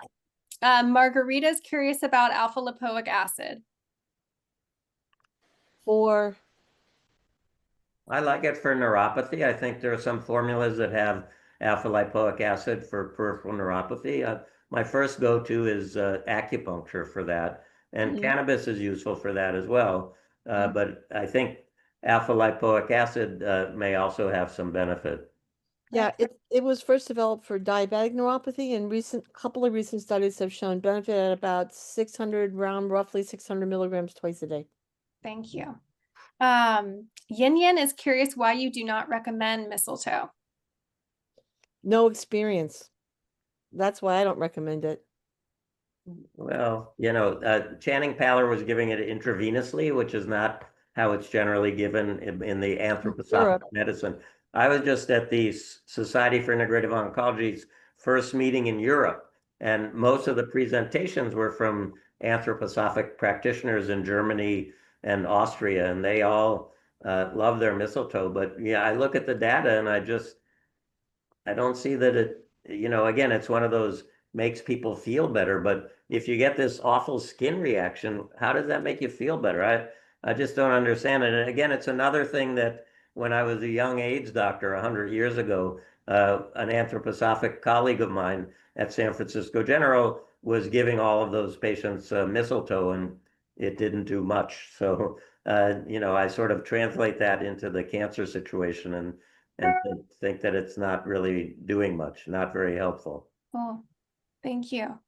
Margarita's curious about alpha lipoic acid. I like it for neuropathy. I think there are some formulas that have alpha lipoic acid for peripheral neuropathy. My first go-to is acupuncture for that, and cannabis is useful for that as well. But I think alpha lipoic acid may also have some benefit. Yeah, it was first developed for diabetic neuropathy, and couple of recent studies have shown benefit at about 600 roughly 600 milligrams twice a day. Thank you. Yin Yin is curious why you do not recommend mistletoe. No experience. That's why I don't recommend it. Well, Channing Paller was giving it intravenously, which is not how it's generally given in the anthroposophic medicine. I was just at the Society for Integrative Oncology's first meeting in Europe, and most of the presentations were from anthroposophic practitioners in Germany and Austria, and they all love their mistletoe. But yeah, I look at the data and I don't see that it, again, it's one of those makes people feel better. But if you get this awful skin reaction, how does that make you feel better? I just don't understand it. And again, it's another thing that when I was a young AIDS doctor 100 years ago, an anthroposophic colleague of mine at San Francisco General was giving all of those patients mistletoe, and it didn't do much. So I sort of translate that into the cancer situation and think that it's not really doing much, not very helpful. Cool. Thank you.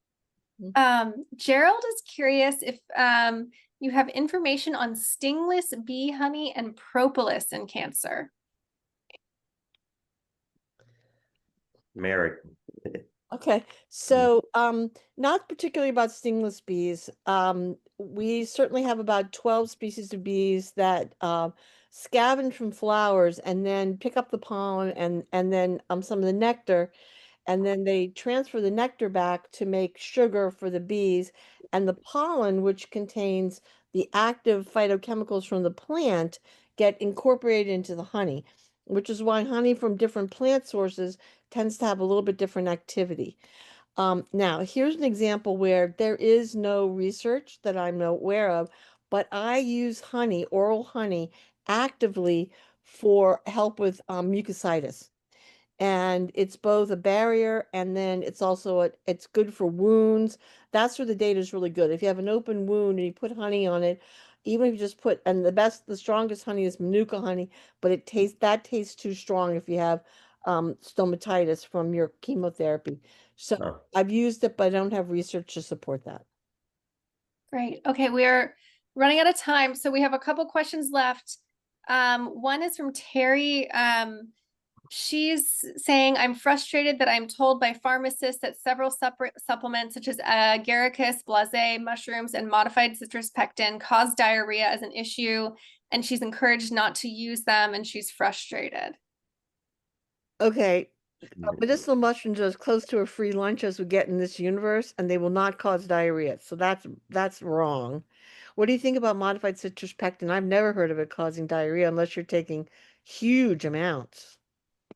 Mhm. Gerald is curious if you have information on stingless bee honey and propolis in cancer. Mary. Okay, so not particularly about stingless bees. We certainly have about 12 species of bees that scavenge from flowers and then pick up the pollen and then some of the nectar, and then they transfer the nectar back to make sugar for the bees, and the pollen, which contains the active phytochemicals from the plant, get incorporated into the honey, which is why honey from different plant sources tends to have a little bit different activity. Now, here's an example where there is no research that I'm aware of, but I use honey, oral honey, actively for help with mucositis. And it's both a barrier and then it's good for wounds. That's where the data is really good. If you have an open wound and you put honey on it, even if you just put, and the strongest honey is Manuka honey, but that tastes too strong if you have stomatitis from your chemotherapy. So Oh. I've used it, but I don't have research to support that. Great. Okay, we're running out of time, so we have a couple questions left. One is from Terry. She's saying, I'm frustrated that I'm told by pharmacists that several supplements such as agaricus, blase, mushrooms, and modified citrus pectin cause diarrhea as an issue, and she's encouraged not to use them, and she's frustrated. Okay, medicinal mushrooms are as close to a free lunch as we get in this universe, and they will not cause diarrhea. So that's wrong. What do you think about modified citrus pectin? I've never heard of it causing diarrhea unless you're taking huge amounts.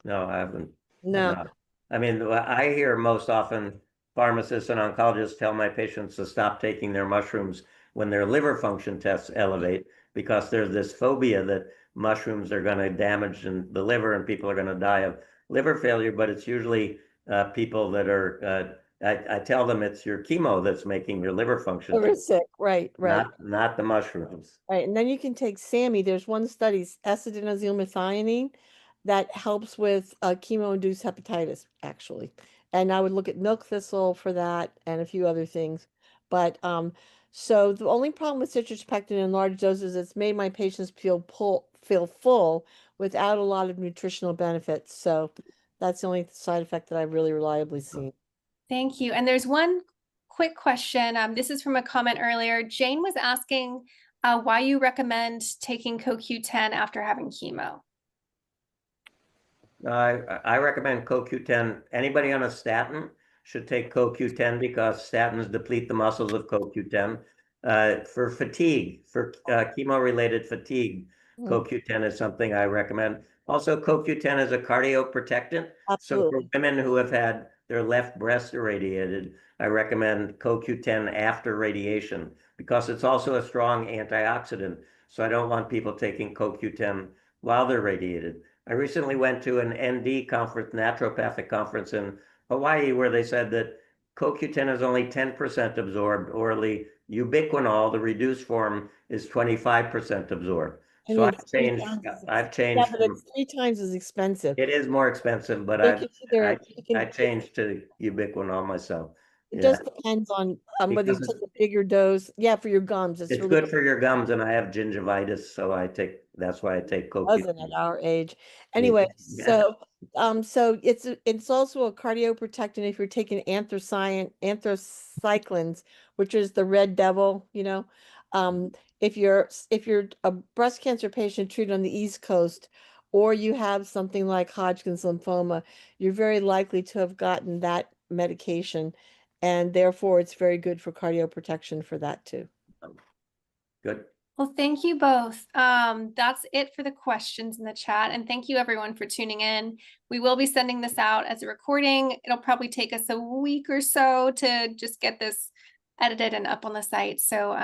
No, I haven't. I'm No, not. I mean, I hear most often pharmacists and oncologists tell my patients to stop taking their mushrooms when their liver function tests elevate because there's this phobia that mushrooms are going to damage the liver and people are going to die of liver failure. But it's usually people that are, I tell them it's your chemo that's making your liver function, liver sick. Right, right. not the mushrooms. Right, and then you can take SAMI. There's one study, S-adenosylmethionine, that helps with chemo-induced hepatitis, actually. And I would look at milk thistle for that and a few other things. But so the only problem with citrus pectin in large doses is it's made my patients feel full without a lot of nutritional benefits. So that's the only side effect that I've really reliably seen. Thank you. And there's one quick question. This is from a comment earlier. Jane was asking why you recommend taking CoQ10 after having chemo. I recommend CoQ10. Anybody on a statin should take CoQ10 because statins deplete the muscles of CoQ10. For fatigue, for chemo-related fatigue, CoQ10 is something I recommend. Also, CoQ10 is a cardioprotectant. So for Absolutely. women who have had their left breast irradiated, I recommend CoQ10 after radiation because it's also a strong antioxidant. So I don't want people taking CoQ10 while they're radiated. I recently went to an ND conference, naturopathic conference in Hawaii, where they said that CoQ10 is only 10% absorbed orally. Ubiquinol, the reduced form, is 25% absorbed. I So mean, it's three times I've yeah, changed but from, it's 3 times as expensive. it is more expensive, but You can either, I changed to ubiquinol myself. it Yeah, just depends on whether you because take a bigger dose. Yeah, for your gums, it's it's really good for your gums and I have gingivitis, so that's why I take doesn't at CoQ10. our age. Yeah. Anyway, Yeah. so it's also a cardioprotectant if you're taking anthracyclines, which is the red devil, if you're a breast cancer patient treated on the East Coast, or you have something like Hodgkin's lymphoma, you're very likely to have gotten that medication, and therefore it's very good for cardioprotection for that too. Good. Well, thank you both. That's it for the questions in the chat. And thank you everyone for tuning in. We will be sending this out as a recording. It'll probably take us a week or so to just get this edited and up on the site. So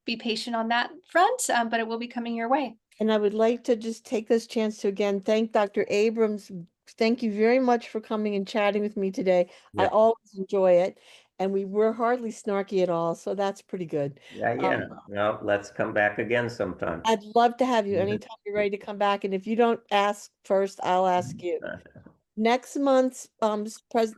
be patient on that front, but it will be coming your way. And I would like to just take this chance to again thank Dr. Abrams. Thank you very much for coming and chatting with me today. I Yep. always enjoy it. and we were hardly snarky at all, so that's pretty good. Yeah, yeah. Well, let's come back again sometime. I'd love to have you Mhm. anytime you're ready to come back, and if you don't ask first, I'll ask you. Next month's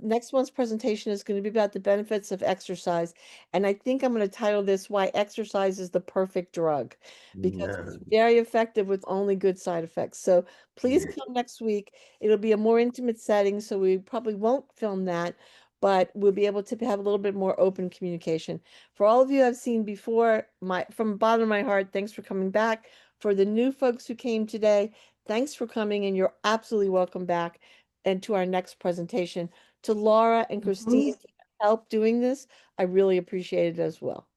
next month's presentation is going to be about the benefits of exercise, and I think I'm going to title this "Why Exercise is the Perfect Drug," because it's very effective with only good side effects. So please come next week. It'll be a more intimate setting, so we probably won't film that, but we'll be able to have a little bit more open communication. For all of you I've seen before, from the bottom of my heart, thanks for coming back. For the new folks who came today, thanks for coming, and you're absolutely welcome back. And to our next presentation. To Laura and Christine for help doing this, I really appreciate it as well.